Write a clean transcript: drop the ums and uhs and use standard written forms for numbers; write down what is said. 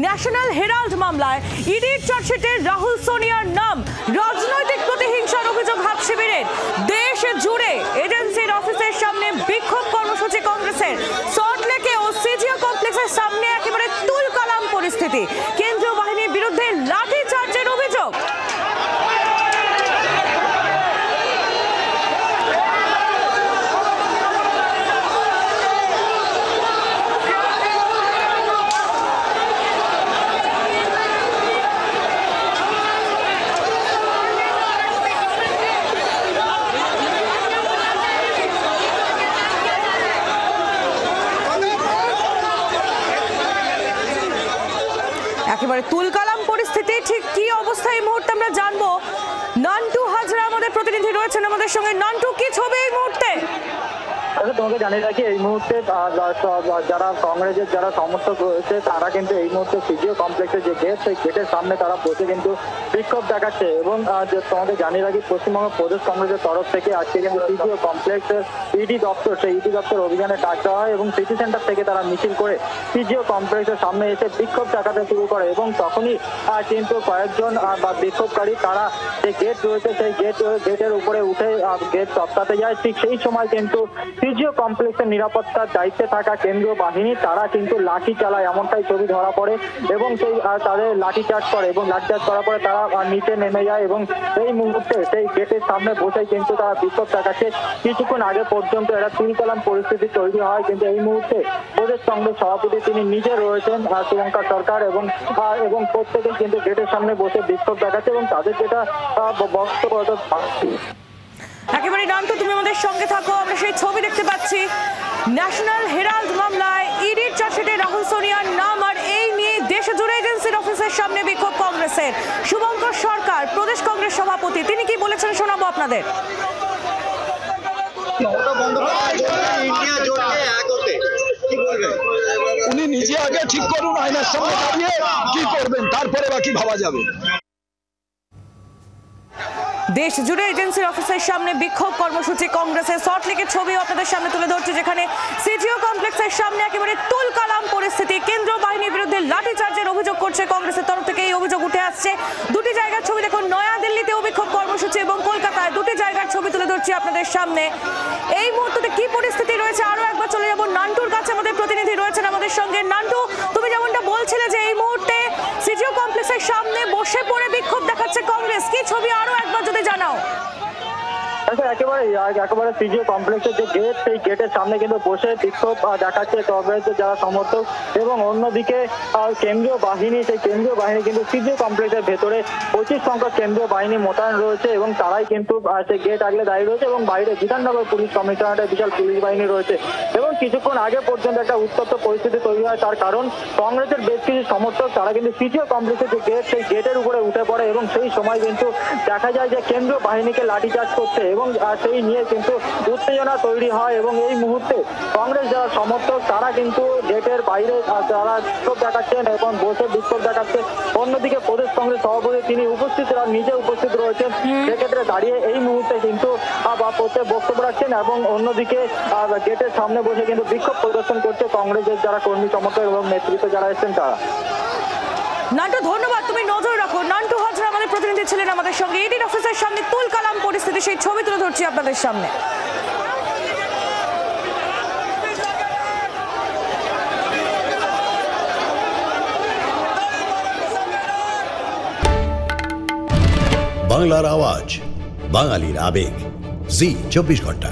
National Herald মামলায় ইডির চার্জশিটে রাহুল সোনিয়ার নাম। রাজনৈতিক প্রতিহিংসার অভিযোগ হাত শিবিরের। দেশ জুড়ে এজেন্সির অফিসের সামনে বিক্ষোভ কর্মসূচি কংগ্রেসের। সল্টলেকে ও সিজিও কমপ্লেক্সের সামনে একেবারে তুলকালাম পরিস্থিতি। কেন্দ্রীয় বাহিনীর বিরুদ্ধে লাঠি চার্জের অভিযোগ। একেবারে তুলকালাম পরিস্থিতি। ঠিক কি অবস্থা এই মুহূর্তে আমরা জানবো। নান্টু হাজরা আমাদের প্রতিনিধি রয়েছেন আমাদের সঙ্গে। নান্টু, কি ছবি এই মুহূর্তে? তোমাকে জানিয়ে রাখি, এই মুহূর্তে যারা কংগ্রেসের যারা সমর্থক রয়েছে তারা কিন্তু এই মুহূর্তে সিজিও কমপ্লেক্সের যে গেট, সেই গেটের সামনে তারা বসে কিন্তু বিক্ষোভ দেখাচ্ছে। এবং তোমাদের জানিয়ে রাখি, পশ্চিমবঙ্গ প্রদেশ কংগ্রেসের তরফ থেকে আজকে কিন্তু সিজিও কমপ্লেক্সের ইডি দপ্তর, সেই ইডি দপ্তর অভিযানে ডাক দেওয়া হয় এবং সিটি সেন্টার থেকে তারা মিছিল করে সিজিও কমপ্লেক্সের সামনে এসে বিক্ষোভ দেখাতে শুরু করে। এবং তখনই কিন্তু কয়েকজন বা বিক্ষোভকারী তারা যে গেট রয়েছে সেই গেটের উপরে উঠে গেট টপকাতে যায়। ঠিক সেই সময় কিন্তু সিজিও কমপ্লেক্সের নিরাপত্তার দায়িত্বে থাকা কেন্দ্রীয় বাহিনী তারা কিন্তু লাঠি চালায়, এমনটাই ছবি ধরা পড়ে। এবং সেই তাদের লাঠি চার্জ করে এবং লাঠি চার্জ করার পরে তারা নিচে নেমে যায় এবং এই মুহূর্তে সেই গেটের সামনে বসে কিন্তু তারা বিক্ষোভ দেখাচ্ছে। কিছুক্ষণ আগে পর্যন্ত একটা তুলকালাম পরিস্থিতি তৈরি হয়, কিন্তু এই মুহূর্তে প্রদেশ কংগ্রেস সভাপতি তিনি নিজে রয়েছেন শুভঙ্কর সরকার এবং প্রত্যেকেই কিন্তু গেটের সামনে বসে বিক্ষোভ দেখাচ্ছে এবং তাদের যেটা বক্তব্য। একেবারে নান্টু, তুমি আমাদের সঙ্গে থাকো। আমরা সেই ছবি দেখতে পাচ্ছি। ন্যাশনাল হেরাল্ড মামলায় ইডির চার্জশিটে রাহুল সোনিয়ার নাম, আর এই নিয়ে দেশ জুড়ে এজেন্সির অফিসের সামনে বিক্ষোভ কংগ্রেসের। শুভঙ্কর সরকার প্রদেশ কংগ্রেস সভাপতি, তিনি কি বলেছেন শোনাবো আপনাদের। উনি নিজে আগে ঠিক করুন, আয়নার সামনে দাঁড়িয়ে কি করবেন, তারপরে বাকি ভাবা যাবে। দেশ জুড়ে এজেন্সির অফিসের সামনে বিক্ষোভ কর্মসূচি কংগ্রেসের। সল্টলেকের ছবি আপনাদের সামনে তুলে ধরছে, যেখানে সিজিও কমপ্লেক্সের সামনে একেবারে তুলকালাম পরিস্থিতি। কেন্দ্রীয় বাহিনীর বিরুদ্ধে লাঠি চার্জের অভিযোগ করছে কংগ্রেসের তরফ থেকে। এই অভিযোগ উঠে আসছে। দুটি জায়গার ছবি দেখুন, নয়াদিল্লিতেও বিক্ষোভ কর্মসূচি এবং কলকাতায়, দুটি জায়গার ছবি তুলে ধরছি আপনাদের সামনে। এই মুহূর্তে কি পরিস্থিতি রয়েছে আরো একবার চলে যাব নান্টুর কাছে, আমাদের প্রতিনিধি রয়েছেন আমাদের সঙ্গে। নান্টু, তুমি যেমনটা বলছিলে যে এই মুহূর্তে সিজিও কমপ্লেক্সের সামনে বসে পড়ে বিক্ষোভ দেখাচ্ছে কংগ্রেস, কি ছবি আরো একবার যদি জানাও। একেবারে সিজিও কমপ্লেক্সের যে গেট, সেই গেটের সামনে কিন্তু বসে বিক্ষোভ দেখাচ্ছে কংগ্রেসের যারা সমর্থক। এবং অন্যদিকে কেন্দ্রীয় বাহিনী, সেই কেন্দ্রীয় বাহিনী কিন্তু সিজিও কমপ্লেক্সের ভেতরে 25 সংখ্যক কেন্দ্রীয় বাহিনী মোতায়েন রয়েছে এবং তারাই কিন্তু সেই গেট আগলে দাঁড়িয়ে রয়েছে। এবং বাইরে বিধাননগর পুলিশ কমিশনারেটে বিশাল পুলিশ বাহিনী রয়েছে। এবং কিছুক্ষণ আগে পর্যন্ত একটা উত্তপ্ত পরিস্থিতি তৈরি হয়, তার কারণ কংগ্রেসের বেশ কিছু সমর্থক তারা কিন্তু সিজিও কমপ্লেক্সের যে গেট, সেই গেটের উপরে উঠে পড়ে এবং সেই সময় কিন্তু দেখা যায় যে কেন্দ্রীয় বাহিনীকে লাঠিচার্জ করছে এবং সেই নিয়ে কিন্তু উত্তেজনা তৈরি হয়। এবং এই মুহূর্তে কংগ্রেস যারা সমর্থক তারা কিন্তু গেটের বাইরে যারা বিক্ষোভ দেখাচ্ছেন এবং বসে বিক্ষোভ দেখাচ্ছে। অন্যদিকে প্রদেশ কংগ্রেস সভাপতি তিনি নিজে উপস্থিত রয়েছেন, সেক্ষেত্রে দাঁড়িয়ে এই মুহূর্তে কিন্তু প্রত্যেক বক্তব্য রাখছেন এবং অন্যদিকে গেটের সামনে বসে কিন্তু বিক্ষোভ প্রদর্শন করছে কংগ্রেসের যারা কর্মী সমর্থক এবং নেতৃত্ব যারা এসেছেন তারা। নান্টু, ধন্যবাদ, তুমি নজর রাখো। নান্টু হাজরা আমাদের প্রতিনিধি ছিলেন আমাদের সঙ্গে। ইডির অফিসের সামনে তুলকালাম পরিস্থিতি, সেই ছবি তুলে ধরছি আপনাদের সামনে। বাংলার আওয়াজ, বাঙালির আবেগ, জি 24 ঘন্টা।